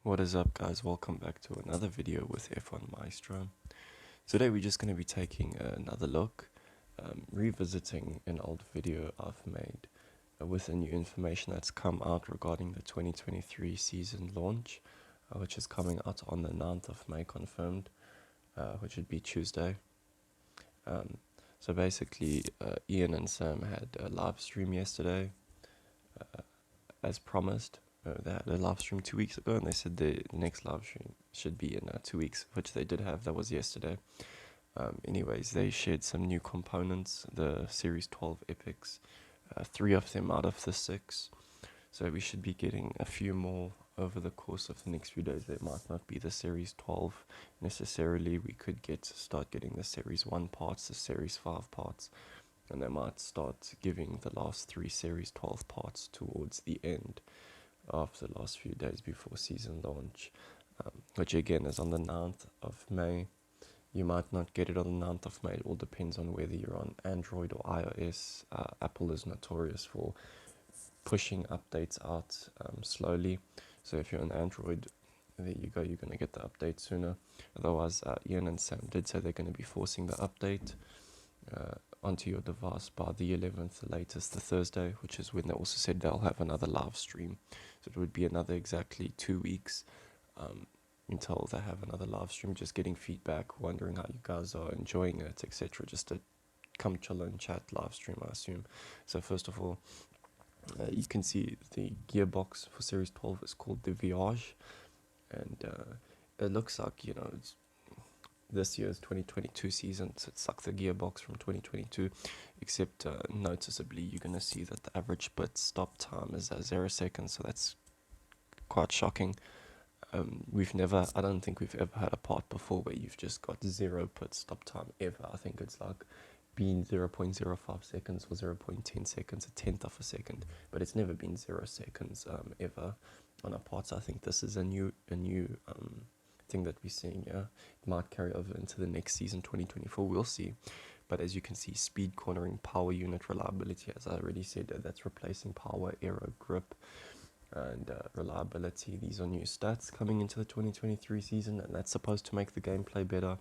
What is up, guys? Welcome back to another video with F1 Maestro. Today we're just going to be taking another look, revisiting an old video I've made with the new information that's come out regarding the 2023 season launch, which is coming out on the 9th of May confirmed, which would be Tuesday. So basically, Ian and Sam had a live stream yesterday, as promised. They had a live stream 2 weeks ago, and they said the next live stream should be in 2 weeks, which they did have. That was yesterday. Anyways, they shared some new components, the Series 12 Epics, 3 of them out of the 6. So we should be getting a few more over the course of the next few days. They might not be the Series 12 necessarily. We could start getting the Series 1 parts, the Series 5 parts, and they might start giving the last 3 Series 12 parts towards the end of the last few days before season launch, which again is on the 9th of May. You might not get it on the 9th of May. It all depends on whether you're on Android or iOS. Apple is notorious for pushing updates out slowly. So if you're on Android, there you go, you're going to get the update sooner. Otherwise, Ian and Sam did say they're going to be forcing the update onto your device by the 11th, the latest, the Thursday, which is when they also said they'll have another live stream. So it would be another exactly 2 weeks until they have another live stream, just getting feedback, wondering how you guys are enjoying it, etc. Just to come chill and chat live stream, I assume. So first of all, you can see the gearbox for Series 12 is called the Viage, and it looks like, it's this year's 2022 season, so it's like the gearbox from 2022, except noticeably you're going to see that the average bit stop time is 0 seconds, so that's quite shocking. I don't think we've ever had a part before where you've just got 0 pit stop time ever. I think it's like been 0.05 seconds or 0.10 seconds, a tenth of a second, but it's never been 0 seconds ever on a part. So I think this is a new thing that we're seeing. It might carry over into the next season, 2024. We'll see. But as you can see, speed, cornering, power unit, reliability, as I already said, that's replacing power, aero, grip, and reliability. These are new stats coming into the 2023 season, and that's supposed to make the gameplay better,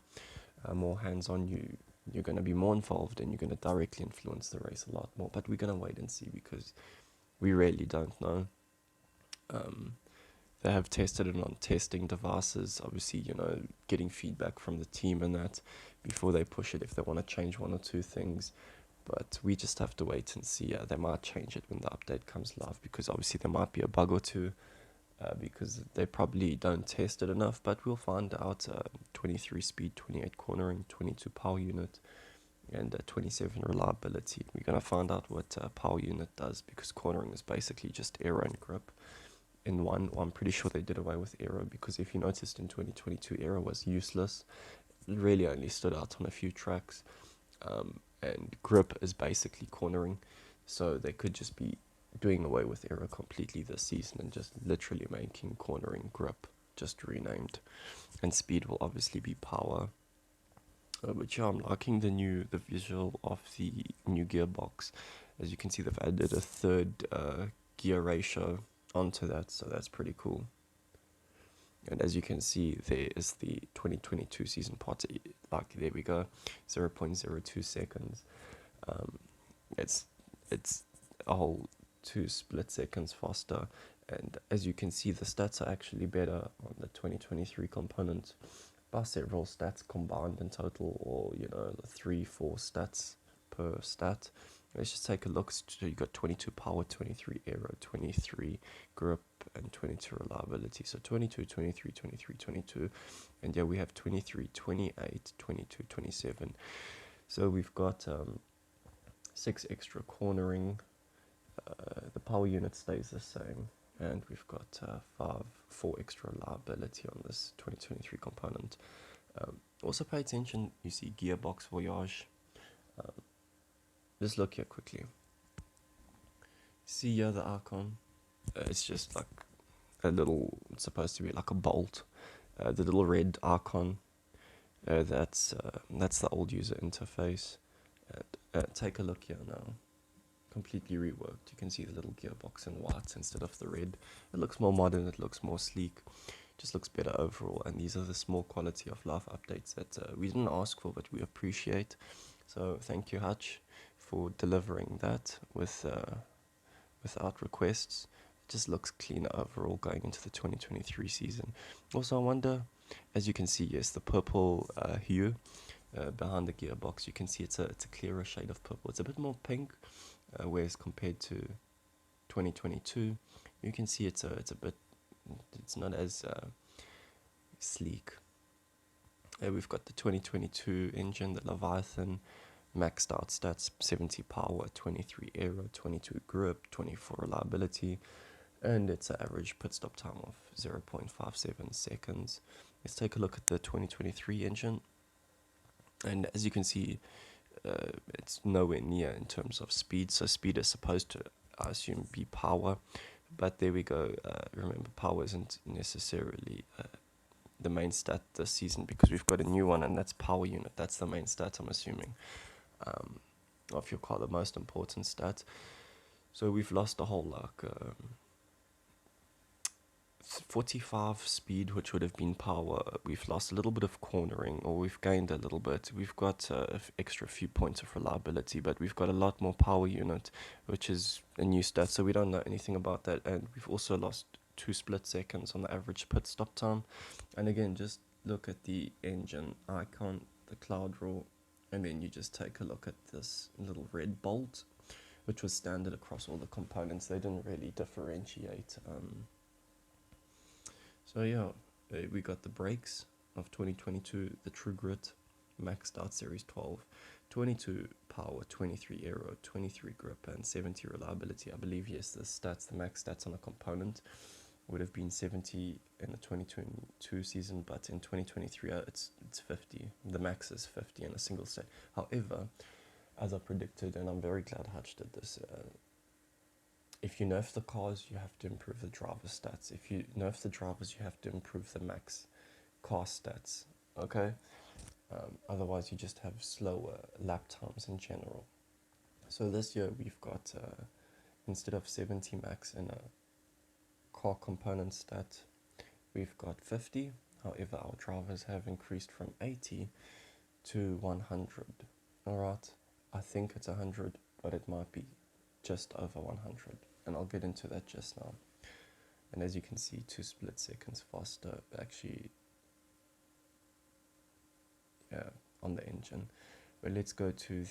more hands-on. You're going to be more involved, and you're going to directly influence the race a lot more. But we're going to wait and see, because we really don't know. They have tested it on testing devices, obviously, getting feedback from the team and that before they push it, if they want to change 1 or 2 things. But we just have to wait and see. They might change it when the update comes live, because obviously there might be a bug or two, because they probably don't test it enough. But we'll find out. 23 speed, 28 cornering, 22 power unit, and 27 reliability. We're going to find out what power unit does, because cornering is basically just aero and grip in one. I'm pretty sure they did away with aero, because if you noticed in 2022, aero was useless. It really only stood out on a few tracks. And grip is basically cornering, so they could just be doing away with aero completely this season and just literally making cornering grip, just renamed. And speed will obviously be power. But yeah, I'm liking the visual of the new gearbox. As you can see, they've added a third gear ratio onto that, so that's pretty cool. And as you can see, there is the 2022 season part. Like, there we go, 0.02 seconds. It's a whole 2 split seconds faster. And as you can see, the stats are actually better on the 2023 component by several stats combined in total, or 3-4 stats per stat. Let's just take a look. So you got 22 power, 23 aero, 23 grip, and 22 reliability. So 22, 23, 23, 22. And yeah, we have 23, 28, 22, 27. So we've got 6 extra cornering. The power unit stays the same. And we've got 4 extra reliability on this 2023 component. Also pay attention, you see gearbox Voyage. Just look here quickly. See here the icon. It's just like it's supposed to be like a bolt. The little red icon, that's the old user interface. Take a look here now. Completely reworked. You can see the little gearbox in white instead of the red. It looks more modern, it looks more sleek. just looks better overall. And these are the small quality of life updates that we didn't ask for, but we appreciate. So thank you, Hutch, for delivering that without requests. It just looks cleaner overall going into the 2023 season. Also, I wonder, as you can see, yes, the purple hue behind the gearbox, you can see it's a clearer shade of purple. It's a bit more pink, whereas compared to 2022, you can see it's not as sleek. We've got the 2022 engine, the Leviathan, maxed out stats, 70 power, 23 aero, 22 grip, 24 reliability, and it's an average pit stop time of 0.57 seconds. Let's take a look at the 2023 engine, and as you can see, it's nowhere near in terms of speed. So speed is supposed to, I assume, be power, but there we go. Remember, power isn't necessarily the main stat this season, because we've got a new one, and that's power unit. That's the main stat, I'm assuming, of your car, the most important stat. So we've lost a whole 45 speed, which would have been power. We've lost a little bit of cornering, or we've gained a little bit. We've got extra few points of reliability, but we've got a lot more power unit, which is a new stat, so we don't know anything about that. And we've also lost 2 split seconds on the average pit stop time. And again, just look at the engine icon, the cloud roar, and then you just take a look at this little red bolt, which was standard across all the components. They didn't really differentiate. So yeah, we got the brakes of 2022, the True Grit, maxed out Series 12, 22 power, 23 aero, 23 grip, and 70 reliability. I believe, yes, the max stats on a component would have been 70 in the 2022 season, but in 2023 it's 50. The max is 50 in a single stat. However, as I predicted, and I'm very glad Hutch did this, if you nerf the cars, you have to improve the driver stats. If you nerf the drivers, you have to improve the max car stats, okay? Otherwise, you just have slower lap times in general. So this year, we've got, instead of 70 max in a car component stat, we've got 50. However, our drivers have increased from 80 to 100. Alright, I think it's 100, but it might be just over 100, and I'll get into that just now. And as you can see, 2 split seconds faster, actually, on the engine. But let's go to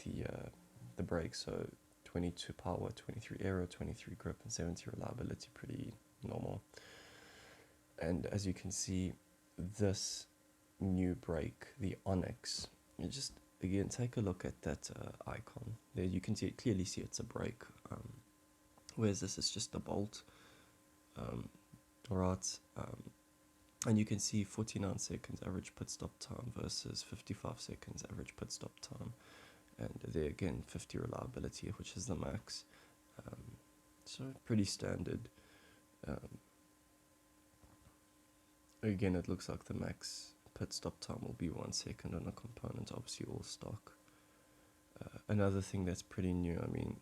the brakes. So 22 power, 23 aero, 23 grip, and 70 reliability, pretty normal. And as you can see, this new brake, the Onyx, you just again take a look at that icon there. You can clearly see it's a brake, whereas this is just a bolt. Alright, and you can see 49 seconds average pit stop time versus 55 seconds average pit stop time, and there again 50 reliability, which is the max. So pretty standard. Again, it looks like the max pit stop time will be 1 second on a component, obviously all stock. Another thing that's pretty new, I mean,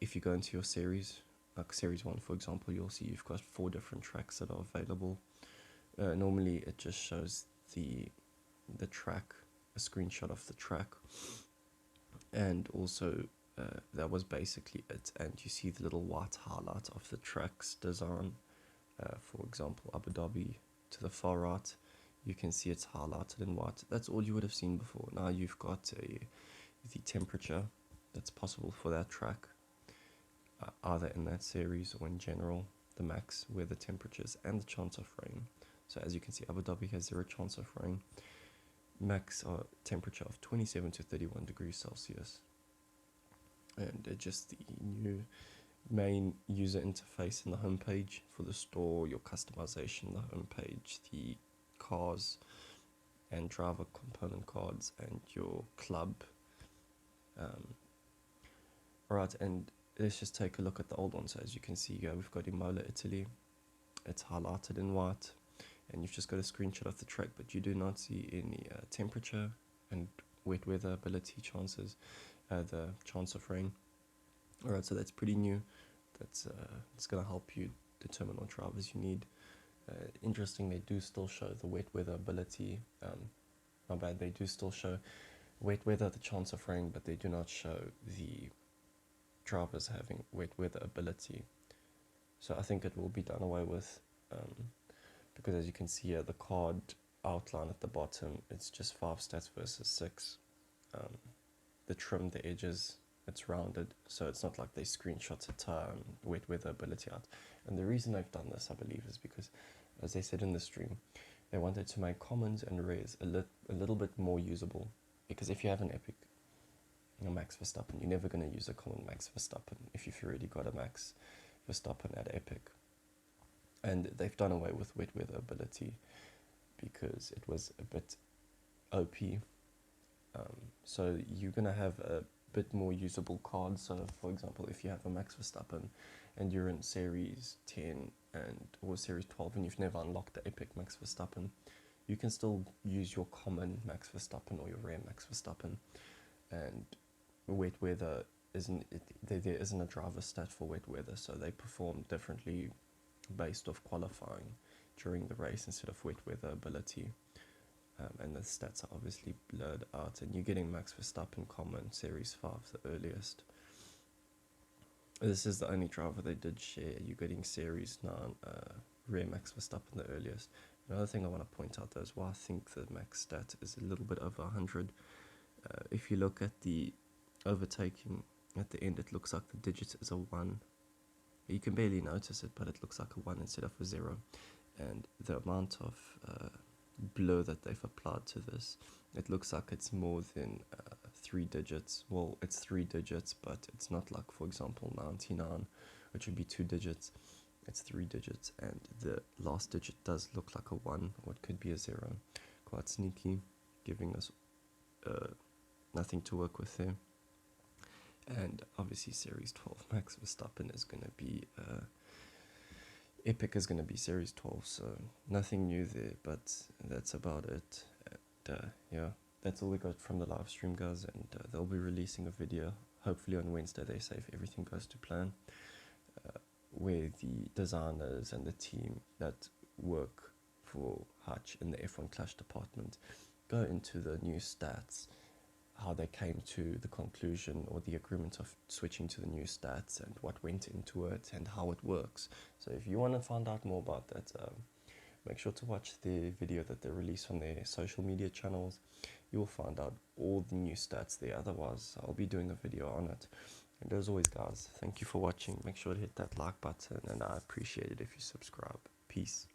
if you go into your series, like Series 1 for example, you'll see you've got 4 different tracks that are available. Normally it just shows the track, a screenshot of the track, and also that was basically it. And you see the little white highlight of the track's design. For example, Abu Dhabi to the far right, you can see it's highlighted in white. That's all you would have seen before. Now you've got the temperature that's possible for that track, either in that series or in general, the max weather temperatures and the chance of rain. So as you can see, Abu Dhabi has 0 chance of rain, max temperature of 27 to 31 degrees Celsius, and just the new main user interface in the homepage for the store, your customization, the homepage, the cars and driver component cards, and your club. Right, and let's just take a look at the old one. So as you can see here, we've got Imola, Italy. It's highlighted in white, and you've just got a screenshot of the track, but you do not see any temperature and wet weather ability chances, the chance of rain. Alright, so that's pretty new. That's it's going to help you determine what drivers you need. Interesting, they do still show the wet weather ability. My bad, they do still show wet weather, the chance of rain, but they do not show the drivers having wet weather ability. So I think it will be done away with, because as you can see here, the card outline at the bottom, it's just 5 stats versus 6. The trim, the edges, it's rounded, so it's not like they screenshot a wet weather ability out. And the reason they've done this, I believe, is because, as they said in the stream, they wanted to make commons and rares a little bit more usable. Because if you have an epic, Max Verstappen, you're never going to use a common Max Verstappen if you've already got a Max Verstappen at epic. And they've done away with wet weather ability because it was a bit OP. So you're going to have a bit more usable cards. So for example, if you have a Max Verstappen and you're in Series 10 or Series 12 and you've never unlocked the epic Max Verstappen, you can still use your common Max Verstappen or your rare Max Verstappen. And wet weather there isn't a driver stat for wet weather, so they perform differently based off qualifying during the race instead of wet weather ability. And the stats are obviously blurred out, and you're getting Max Verstappen common Series 5 the earliest. This is the only driver they did share. You're getting Series 9 rare Max Verstappen the earliest. Another thing I want to point out though is why I think the max stat is a little bit over 100. If you look at the overtaking at the end, it looks like the digit is a 1. You can barely notice it, but it looks like a 1 instead of a 0. And the amount of blur that they've applied to this, it looks like it's more than 3 digits. Well, it's 3 digits, but it's not like, for example, 99, which would be 2 digits. It's 3 digits, and the last digit does look like a 1, or it could be a 0. Quite sneaky, giving us nothing to work with there. And obviously Series 12 Max Verstappen is going to be epic is going to be Series 12, so nothing new there, but that's about it. And yeah, that's all we got from the live stream, guys, and they'll be releasing a video hopefully on Wednesday, they say, if everything goes to plan, where the designers and the team that work for Hutch in the F1 Clash department go into the new stats, how they came to the conclusion or the agreement of switching to the new stats and what went into it and how it works. So if you want to find out more about that, make sure to watch the video that they release on their social media channels. You'll find out all the new stats there. Otherwise, I'll be doing a video on it. And as always, guys, thank you for watching. Make sure to hit that like button, and I appreciate it if you subscribe. Peace.